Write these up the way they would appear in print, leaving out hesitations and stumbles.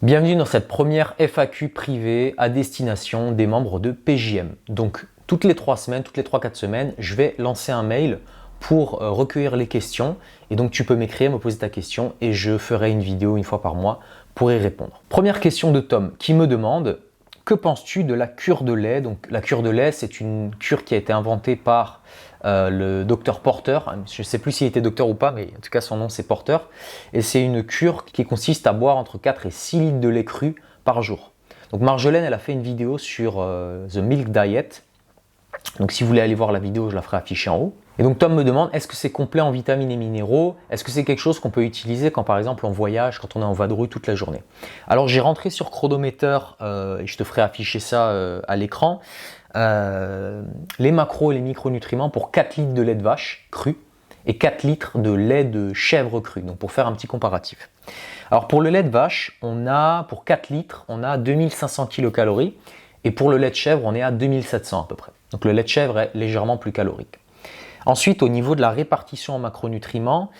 Bienvenue dans cette première FAQ privée à destination des membres de PJM. Donc toutes les 3 semaines, toutes les 3-4 semaines, je vais lancer un mail pour recueillir les questions. Et donc tu peux m'écrire, me poser ta question et je ferai une vidéo une fois par mois pour y répondre. Première question de Tom qui me demande: que penses-tu de la cure de lait? Donc la cure de lait, c'est une cure qui a été inventée par le docteur Porter. Je ne sais plus s'il était docteur ou pas, mais en tout cas son nom c'est Porter. Et c'est une cure qui consiste à boire entre 4 et 6 litres de lait cru par jour. Donc Marjolaine, elle a fait une vidéo sur The Milk Diet. Donc si vous voulez aller voir la vidéo, je la ferai afficher en haut. Et donc Tom me demande, est-ce que c'est complet en vitamines et minéraux? Est-ce que c'est quelque chose qu'on peut utiliser quand par exemple on voyage, quand on est en vadrouille toute la journée? Alors j'ai rentré sur Chronometer et je te ferai afficher ça à l'écran. Les macros et les micronutriments pour 4 litres de lait de vache cru et 4 litres de lait de chèvre cru. Donc pour faire un petit comparatif. Alors pour le lait de vache, pour 4 litres, on a 2500 kcal. Et pour le lait de chèvre, on est à 2700 à peu près. Donc le lait de chèvre est légèrement plus calorique. Ensuite, au niveau de la répartition en macronutriments,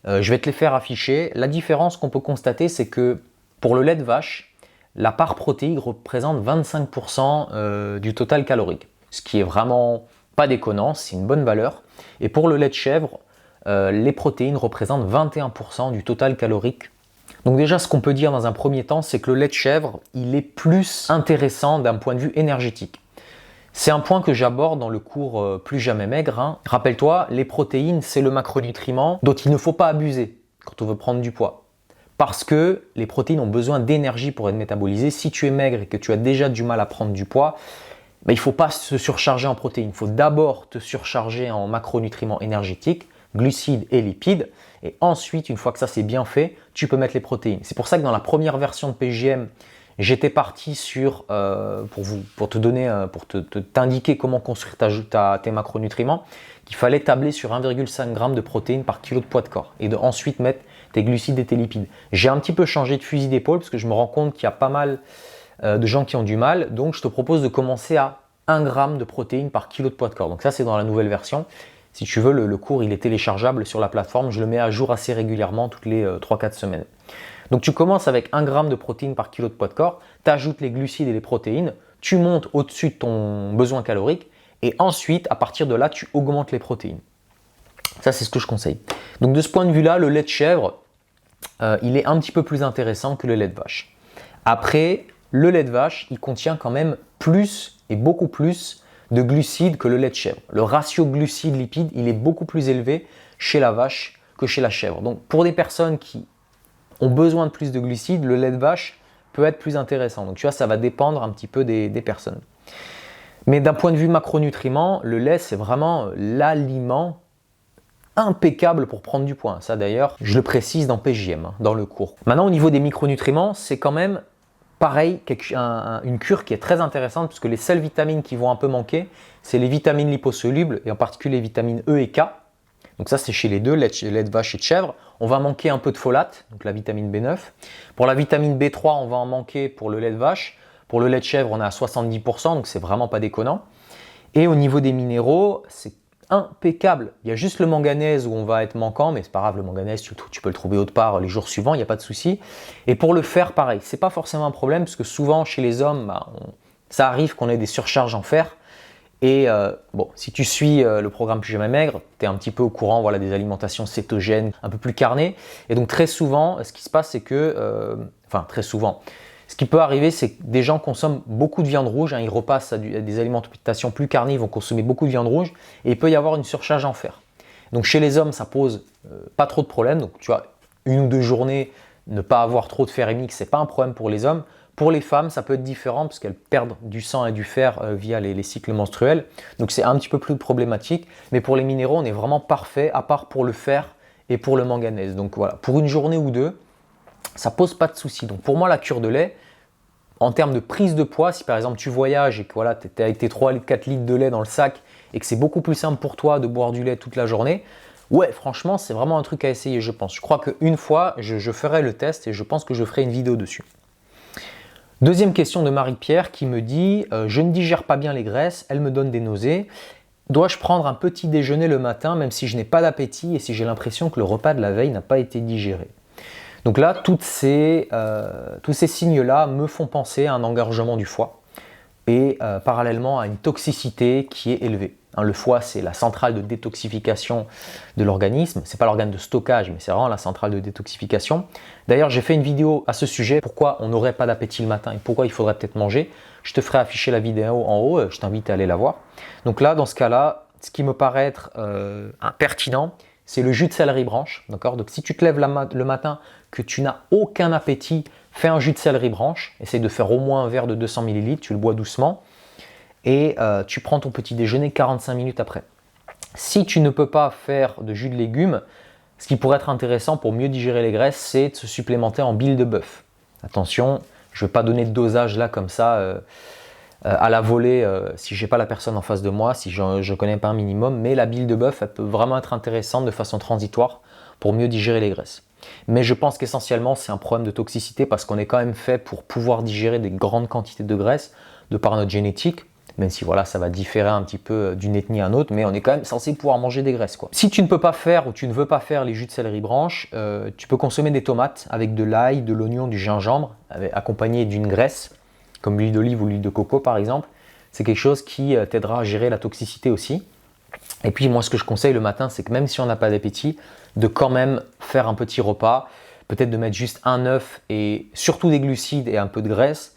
je vais te les faire afficher. La différence qu'on peut constater, c'est que pour le lait de vache, la part protéique représente 25% du total calorique. Ce qui est vraiment pas déconnant, c'est une bonne valeur. Et pour le lait de chèvre, les protéines représentent 21% du total calorique. Donc déjà, ce qu'on peut dire dans un premier temps, c'est que le lait de chèvre, il est plus intéressant d'un point de vue énergétique. C'est un point que j'aborde dans le cours Plus jamais maigre. Rappelle-toi, les protéines, c'est le macronutriment dont il ne faut pas abuser quand on veut prendre du poids. Parce que les protéines ont besoin d'énergie pour être métabolisées. Si tu es maigre et que tu as déjà du mal à prendre du poids, il ne faut pas se surcharger en protéines. Il faut d'abord te surcharger en macronutriments énergétiques, glucides et lipides. Et ensuite, une fois que ça c'est bien fait, tu peux mettre les protéines. C'est pour ça que dans la première version de PJM, j'étais parti sur, pour t'indiquer comment construire tes macronutriments, qu'il fallait tabler sur 1,5 g de protéines par kilo de poids de corps et ensuite mettre tes glucides et tes lipides. J'ai un petit peu changé de fusil d'épaule parce que je me rends compte qu'il y a pas mal de gens qui ont du mal. Donc je te propose de commencer à 1 g de protéines par kilo de poids de corps. Donc ça c'est dans la nouvelle version. Si tu veux, le cours il est téléchargeable sur la plateforme. Je le mets à jour assez régulièrement, toutes les 3-4 semaines. Donc tu commences avec 1 g de protéines par kilo de poids de corps, tu ajoutes les glucides et les protéines, tu montes au-dessus de ton besoin calorique et ensuite, à partir de là, tu augmentes les protéines. Ça, c'est ce que je conseille. Donc de ce point de vue-là, le lait de chèvre, il est un petit peu plus intéressant que le lait de vache. Après, le lait de vache, il contient quand même plus et beaucoup plus de glucides que le lait de chèvre. Le ratio glucides-lipides, il est beaucoup plus élevé chez la vache que chez la chèvre. Donc pour des personnes qui ont besoin de plus de glucides, le lait de vache peut être plus intéressant. Donc tu vois, ça va dépendre un petit peu des personnes. Mais d'un point de vue macronutriments, le lait, c'est vraiment l'aliment impeccable pour prendre du poids. Ça d'ailleurs, je le précise dans PJM, dans le cours. Maintenant, au niveau des micronutriments, c'est quand même pareil, une cure qui est très intéressante puisque les seules vitamines qui vont un peu manquer, c'est les vitamines liposolubles et en particulier les vitamines E et K. Donc ça, c'est chez les deux, lait de vache et de chèvre. On va manquer un peu de folate, donc la vitamine B9. Pour la vitamine B3, on va en manquer pour le lait de vache. Pour le lait de chèvre, on est à 70%, donc c'est vraiment pas déconnant. Et au niveau des minéraux, c'est impeccable. Il y a juste le manganèse où on va être manquant, mais c'est pas grave, le manganèse, tu peux le trouver autre part les jours suivants, il n'y a pas de souci. Et pour le fer, pareil, c'est pas forcément un problème, parce que souvent, chez les hommes, ça arrive qu'on ait des surcharges en fer. Et si tu suis le programme Plus jamais maigre, tu es un petit peu au courant des alimentations cétogènes, un peu plus carnées. Et donc très souvent, ce qui se passe, c'est que, très souvent, ce qui peut arriver, c'est que des gens consomment beaucoup de viande rouge, ils repassent à des alimentations plus carnées, ils vont consommer beaucoup de viande rouge, et il peut y avoir une surcharge en fer. Donc chez les hommes, ça pose pas trop de problème. Donc tu vois, 1 ou 2 journées, ne pas avoir trop de fer hémique, c'est pas un problème pour les hommes. Pour les femmes, ça peut être différent parce qu'elles perdent du sang et du fer via les cycles menstruels. Donc c'est un petit peu plus problématique. Mais pour les minéraux, on est vraiment parfait, à part pour le fer et pour le manganèse. Donc voilà, pour une journée ou deux, ça pose pas de souci. Donc pour moi, la cure de lait, en termes de prise de poids, si par exemple tu voyages et que tu es avec tes 3-4 litres de lait dans le sac et que c'est beaucoup plus simple pour toi de boire du lait toute la journée, ouais, franchement, c'est vraiment un truc à essayer, je pense. Je crois qu'une fois, je ferai le test et je pense que je ferai une vidéo dessus. Deuxième question de Marie-Pierre qui me dit « Je ne digère pas bien les graisses, elles me donnent des nausées. Dois-je prendre un petit déjeuner le matin même si je n'ai pas d'appétit et si j'ai l'impression que le repas de la veille n'a pas été digéré ?» Donc là, tous ces signes-là me font penser à un engorgement du foie et parallèlement à une toxicité qui est élevée. Hein, le foie, c'est la centrale de détoxification de l'organisme. Ce n'est pas l'organe de stockage, mais c'est vraiment la centrale de détoxification. D'ailleurs, j'ai fait une vidéo à ce sujet, pourquoi on n'aurait pas d'appétit le matin et pourquoi il faudrait peut-être manger. Je te ferai afficher la vidéo en haut, je t'invite à aller la voir. Donc là, dans ce cas-là, ce qui me paraît être pertinent, c'est le jus de céleri branche. Donc si tu te lèves le matin, que tu n'as aucun appétit, fais un jus de céleri branche. Essaye de faire au moins un verre de 200 ml, tu le bois doucement. Et tu prends ton petit déjeuner 45 minutes après. Si tu ne peux pas faire de jus de légumes, ce qui pourrait être intéressant pour mieux digérer les graisses, c'est de se supplémenter en bile de bœuf. Attention, je ne vais pas donner de dosage là comme ça à la volée si je n'ai pas la personne en face de moi, si je ne connais pas un minimum, mais la bile de bœuf, elle peut vraiment être intéressante de façon transitoire pour mieux digérer les graisses. Mais je pense qu'essentiellement, c'est un problème de toxicité parce qu'on est quand même fait pour pouvoir digérer des grandes quantités de graisse de par notre génétique. Même si voilà, ça va différer un petit peu d'une ethnie à une autre, mais on est quand même censé pouvoir manger des graisses, quoi. Si tu ne peux pas faire ou tu ne veux pas faire les jus de céleri branche, tu peux consommer des tomates avec de l'ail, de l'oignon, du gingembre, accompagné d'une graisse, comme l'huile d'olive ou l'huile de coco par exemple. C'est quelque chose qui t'aidera à gérer la toxicité aussi. Et puis moi, ce que je conseille le matin, c'est que même si on n'a pas d'appétit, de quand même faire un petit repas, peut-être de mettre juste un œuf et surtout des glucides et un peu de graisse.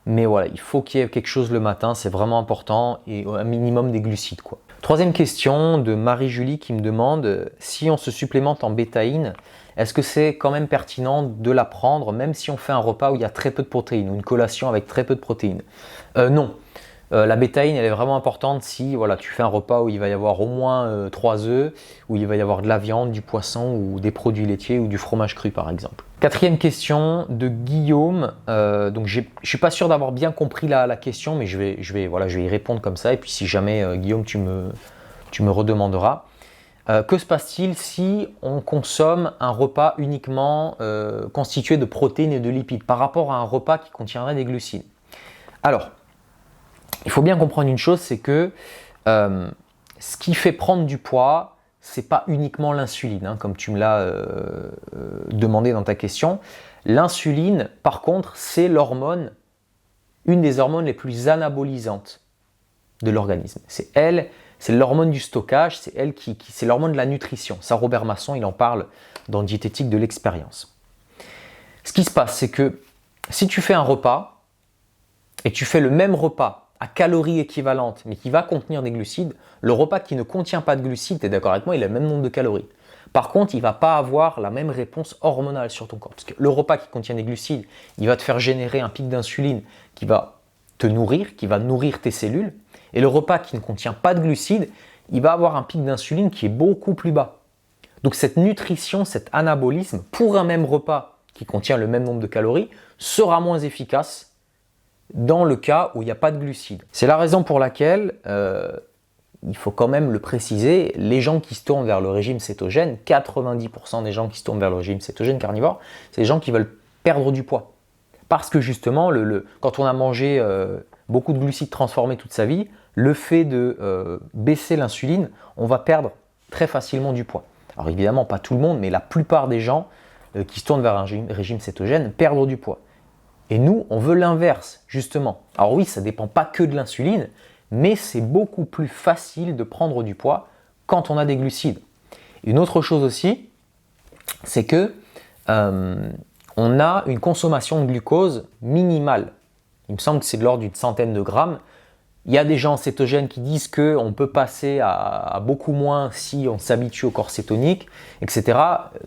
Mais voilà, il faut qu'il y ait quelque chose le matin, c'est vraiment important, et un minimum des glucides, quoi. Troisième question de Marie-Julie qui me demande si on se supplémente en bétaïne, est-ce que c'est quand même pertinent de la prendre même si on fait un repas où il y a très peu de protéines ou une collation avec très peu de protéines? Non. La bétaïne, elle est vraiment importante si voilà, tu fais un repas où il va y avoir au moins 3 œufs, où il va y avoir de la viande, du poisson ou des produits laitiers ou du fromage cru par exemple. Quatrième question de Guillaume. Donc je ne suis pas sûr d'avoir bien compris la question, mais je vais y répondre comme ça. Et puis si jamais Guillaume, tu me redemanderas. Que se passe-t-il si on consomme un repas uniquement constitué de protéines et de lipides par rapport à un repas qui contiendrait des glucides? Alors, il faut bien comprendre une chose, c'est que ce qui fait prendre du poids, c'est pas uniquement l'insuline, hein, comme tu me l'as demandé dans ta question. L'insuline, par contre, c'est l'hormone, une des hormones les plus anabolisantes de l'organisme. C'est l'hormone du stockage, c'est l'hormone de la nutrition. Ça, Robert Masson, il en parle dans Diététique de l'expérience. Ce qui se passe, c'est que si tu fais un repas et tu fais le même repas à calories équivalentes, mais qui va contenir des glucides, le repas qui ne contient pas de glucides, tu es d'accord avec moi, il a le même nombre de calories. Par contre, il ne va pas avoir la même réponse hormonale sur ton corps. Parce que le repas qui contient des glucides, il va te faire générer un pic d'insuline qui va te nourrir, qui va nourrir tes cellules. Et le repas qui ne contient pas de glucides, il va avoir un pic d'insuline qui est beaucoup plus bas. Donc cette nutrition, cet anabolisme, pour un même repas qui contient le même nombre de calories, sera moins efficace dans le cas où il n'y a pas de glucides. C'est la raison pour laquelle, il faut quand même le préciser, les gens qui se tournent vers le régime cétogène, 90% des gens qui se tournent vers le régime cétogène carnivore, c'est des gens qui veulent perdre du poids. Parce que justement, quand on a mangé beaucoup de glucides transformés toute sa vie, le fait de baisser l'insuline, on va perdre très facilement du poids. Alors évidemment, pas tout le monde, mais la plupart des gens qui se tournent vers un régime cétogène perdent du poids. Et nous, on veut l'inverse, justement. Alors oui, ça ne dépend pas que de l'insuline, mais c'est beaucoup plus facile de prendre du poids quand on a des glucides. Une autre chose aussi, c'est que on a une consommation de glucose minimale. Il me semble que c'est de l'ordre d'une centaine de grammes. Il y a des gens cétogènes qui disent qu'on peut passer à beaucoup moins si on s'habitue au corps cétonique, etc.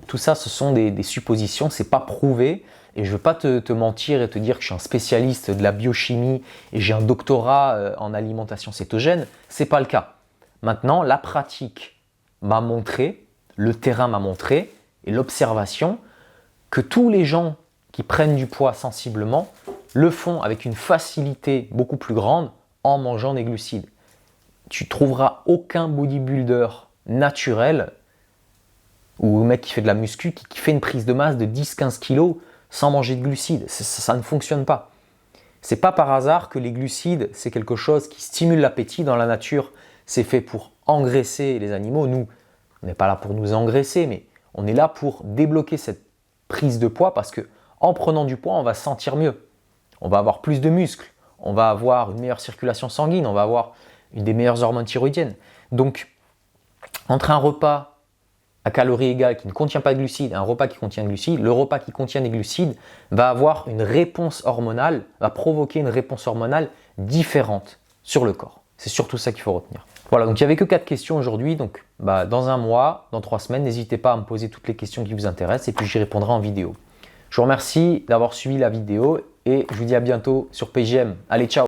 Tout ça, ce sont des suppositions, ce n'est pas prouvé. Et je ne veux pas te mentir et te dire que je suis un spécialiste de la biochimie et j'ai un doctorat en alimentation cétogène. Ce n'est pas le cas. Maintenant, la pratique m'a montré, le terrain m'a montré et l'observation que tous les gens qui prennent du poids sensiblement le font avec une facilité beaucoup plus grande en mangeant des glucides. Tu trouveras aucun bodybuilder naturel ou un mec qui fait de la muscu qui fait une prise de masse de 10-15 kg sans manger de glucides. Ça ne fonctionne pas. C'est pas par hasard que les glucides, c'est quelque chose qui stimule l'appétit dans la nature. C'est fait pour engraisser les animaux. Nous, on n'est pas là pour nous engraisser, mais on est là pour débloquer cette prise de poids parce que en prenant du poids, on va se sentir mieux. On va avoir plus de muscles, on va avoir une meilleure circulation sanguine, on va avoir une des meilleures hormones thyroïdiennes. Donc, entre un repas à calories égales qui ne contient pas de glucides et un repas qui contient de glucides, le repas qui contient des glucides va avoir une réponse hormonale, va provoquer une réponse hormonale différente sur le corps. C'est surtout ça qu'il faut retenir. Voilà, donc il n'y avait que 4 questions aujourd'hui. Donc dans un mois, dans 3 semaines, n'hésitez pas à me poser toutes les questions qui vous intéressent et puis j'y répondrai en vidéo. Je vous remercie d'avoir suivi la vidéo et je vous dis à bientôt sur PGM. Allez, ciao!